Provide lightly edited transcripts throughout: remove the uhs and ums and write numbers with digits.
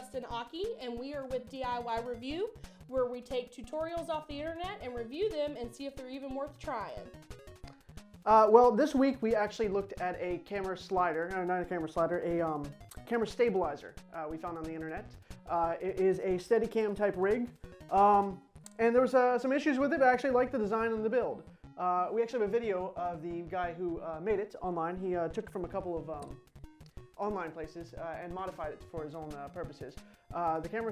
Justin Aki, and we are with DIY Review, where we take tutorials off the internet and review them and see if they're even worth trying. Well, this week we actually looked at a camera slider, no, not a camera slider, a camera stabilizer we found on the internet. It is a Steadicam type rig, and there was some issues with it, but I actually like the design and the build. We actually have a video of the guy who made it online. He took it from a couple of online places and modified it for his own purposes. The camera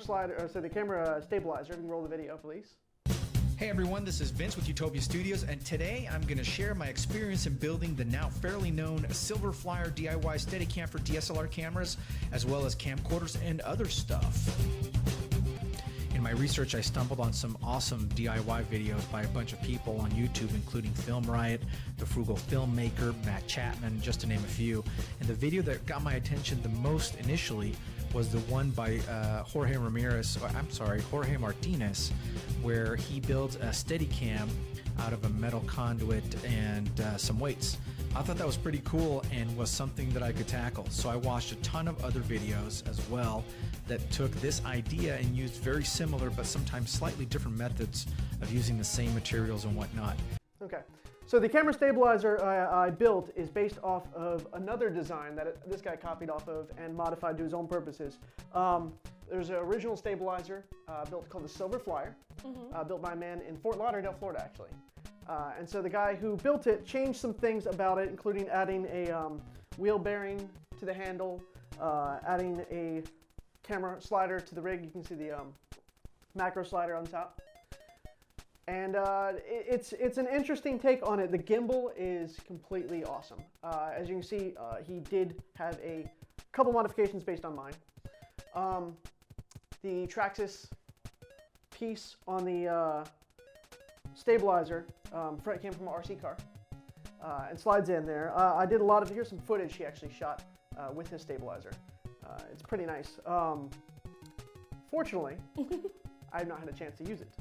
stabilizer, you can roll the video, please. Hey everyone, this is Vince with Utopia Studios, and today I'm going to share my experience in building the now fairly known Silver Flyer DIY Steadicam for DSLR cameras, as well as camcorders and other stuff. In my research, I stumbled on some awesome DIY videos by a bunch of people on YouTube, including Film Riot, The Frugal Filmmaker, Matt Chapman, just to name a few. And the video that got my attention the most initially was the one by Jorge Martinez, where he builds a Steadicam out of a metal conduit and some weights. I thought that was pretty cool and was something that I could tackle. So I watched a ton of other videos as well that took this idea and used very similar but sometimes slightly different methods of using the same materials and whatnot. Okay, so the camera stabilizer I built is based off of another design that this guy copied off of and modified to his own purposes. There's an original stabilizer built called the Silver Flyer, built by a man in Fort Lauderdale, Florida, actually. And so the guy who built it changed some things about it, including adding a wheel bearing to the handle, adding a camera slider to the rig. You can see the macro slider on top. And it's an interesting take on it. The gimbal is completely awesome. As you can see, he did have a couple modifications based on mine. The Traxxas piece on the stabilizer came from an RC car and slides in there. I did a lot of, here's some footage he actually shot with his stabilizer. It's pretty nice. Fortunately, I've not had a chance to use it.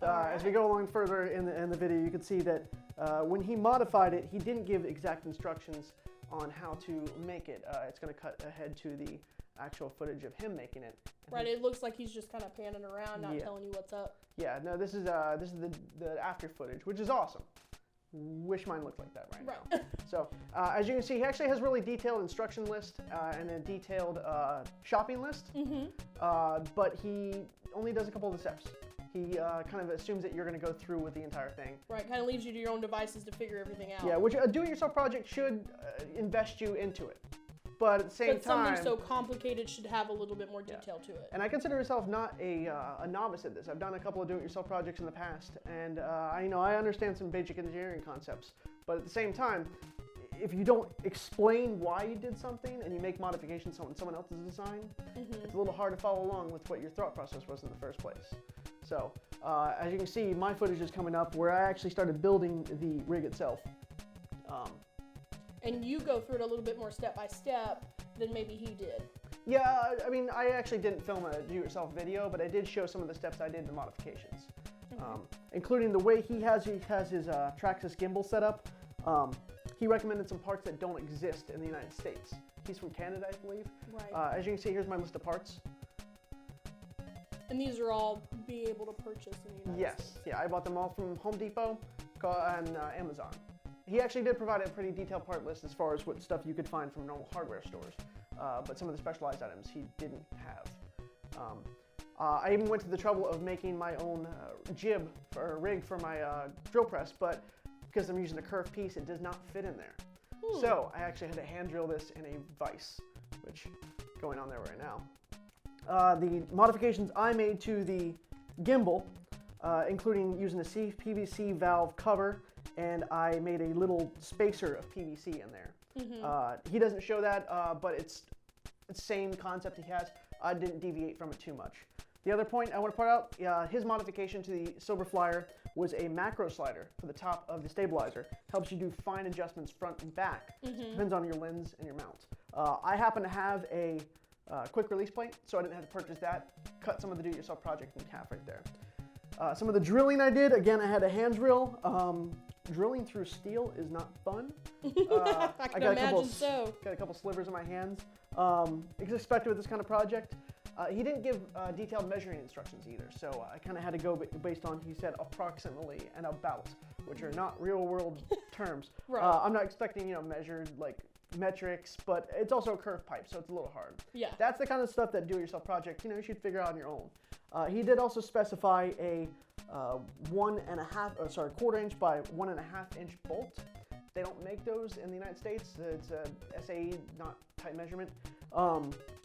As we go along further in the video, you can see that when he modified it, he didn't give exact instructions on how to make it. It's going to cut ahead to the actual footage of him making it. Right, it looks like he's just kind of panning around, not telling you what's up. Yeah, no, this is the after footage, which is awesome. Wish mine looked like that right now. So, as you can see, he actually has really detailed instruction list and a detailed shopping list, but he only does a couple of the steps. He kind of assumes that you're going to go through with the entire thing. Right, kind of leaves you to your own devices to figure everything out. Yeah, which a do-it-yourself project should invest you into it. But at the same time, something so complicated should have a little bit more detail to it. And I consider myself not a novice at this. I've done a couple of do-it-yourself projects in the past, and I understand some basic engineering concepts. But at the same time, if you don't explain why you did something and you make modifications on someone else's design, it's a little hard to follow along with what your thought process was in the first place. So, as you can see, my footage is coming up where I actually started building the rig itself. And you go through it a little bit more step by step than maybe he did. Yeah, I mean, I actually didn't film a do-it-yourself video, but I did show some of the steps I did in the modifications, including the way he has his Traxxas gimbal set up. He recommended some parts that don't exist in the United States. He's from Canada, I believe. Right. As you can see, here's my list of parts. And these are all be able to purchase in the United States? Yes, yeah, I bought them all from Home Depot and Amazon. He actually did provide a pretty detailed part list as far as what stuff you could find from normal hardware stores, but some of the specialized items he didn't have. I even went to the trouble of making my own jib or rig for my drill press, but because I'm using a curved piece, it does not fit in there. So I actually had to hand drill this in a vise, which is going on there right now. The modifications I made to the gimbal, including using a PVC valve cover, and I made a little spacer of PVC in there. He doesn't show that, but it's the same concept he has. I didn't deviate from it too much. The other point I want to point out, his modification to the Silver Flyer was a macro slider for the top of the stabilizer. Helps you do fine adjustments front and back. Depends on your lens and your mount. I happen to have a quick release plate, so I didn't have to purchase that. Cut some of the do-it-yourself project in half right there. Some of the drilling I did, again, I had a hand drill. Drilling through steel is not fun. I can imagine so. Got a couple slivers in my hands. It's expected with this kind of project. He didn't give detailed measuring instructions either, so I kind of had to go based on, he said, approximately and about, which are not real-world terms. Right. I'm not expecting, measured like metrics, but it's also a curved pipe, so it's a little hard. Yeah. That's the kind of stuff that do-it-yourself project, you should figure out on your own. He did also specify a 1.5 inch by 1.5 inch bolt. They don't make those in the United States. It's a SAE, not type measurement.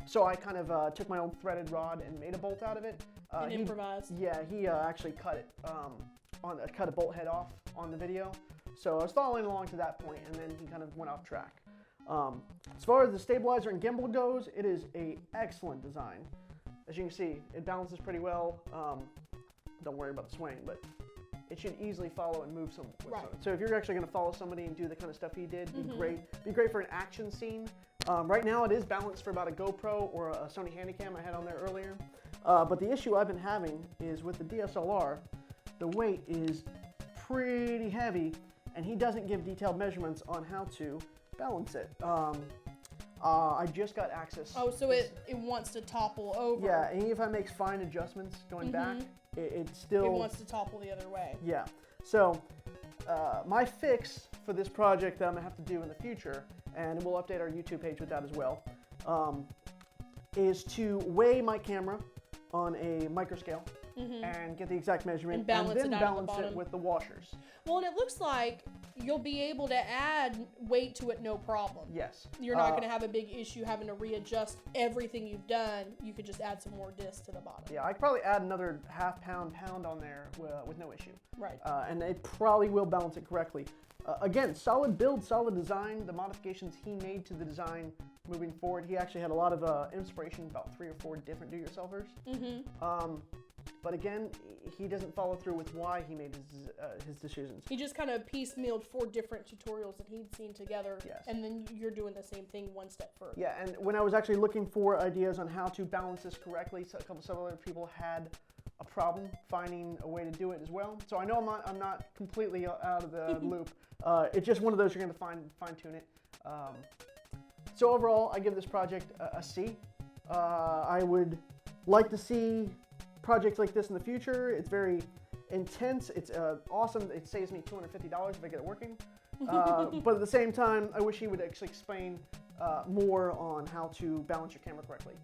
So I kind of took my own threaded rod and made a bolt out of it. And improvised. Yeah, he actually cut it cut a bolt head off on the video. So I was following along to that point, and then he kind of went off track. As far as the stabilizer and gimbal goes, it is an excellent design. As you can see, it balances pretty well. Don't worry about the swing, but it should easily follow and move some. Right. So if you're actually going to follow somebody and do the kind of stuff he did, be great. Be great for an action scene. Right now it is balanced for about a GoPro or a Sony Handycam I had on there earlier. But the issue I've been having is with the DSLR, the weight is pretty heavy, and he doesn't give detailed measurements on how to balance it. I just got access. Oh, so it wants to topple over. Yeah, and if I make fine adjustments going back, it still... It wants to topple the other way. Yeah. So my fix for this project that I'm going to have to do in the future, and we'll update our YouTube page with that as well, is to weigh my camera on a microscale and get the exact measurement And balance then it out at the balance it bottom. with the washers. Well, and it looks like you'll be able to add weight to it no problem. Yes. You're not going to have a big issue having to readjust everything you've done. You could just add some more discs to the bottom. Yeah, I could probably add another half pound on there with no issue. Right. And it probably will balance it correctly. Again, solid build, solid design. The modifications he made to the design moving forward, he actually had a lot of inspiration about 3 or 4 different do-yourselfers. But again, he doesn't follow through with why he made his decisions. He just kind of piecemealed 4 different tutorials that he'd seen together, Yes. and then you're doing the same thing one step further. Yeah, and when I was actually looking for ideas on how to balance this correctly, some other people had a problem finding a way to do it as well. So I know I'm not completely out of the loop. It's just one of those you're going to fine tune it. So overall, I give this project a C. I would like to see projects like this in the future. It's very intense. It's awesome. It saves me $250 if I get it working. But at the same time, I wish he would actually explain more on how to balance your camera correctly.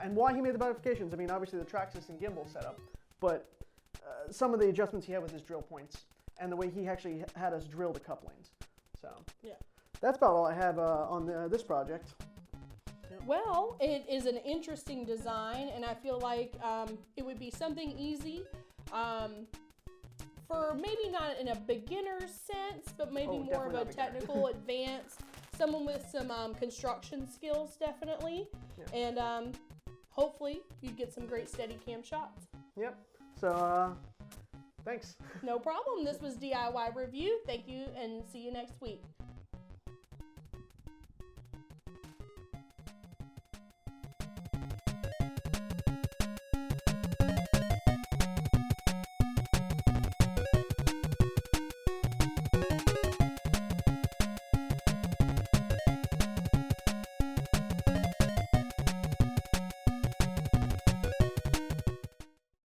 And why he made the modifications. I mean, obviously the Traxxas and gimbal setup, but some of the adjustments he had with his drill points and the way he actually had us drill the couplings. So Yeah. that's about all I have on this project. Well, it is an interesting design, and I feel like it would be something easy for maybe not in a beginner's sense, but maybe more of a technical, advanced, someone with some construction skills, definitely. Yeah. And hopefully you'd get some great Steadicam shots. Yep. So thanks. No problem. This was DIY Review. Thank you, and see you next week.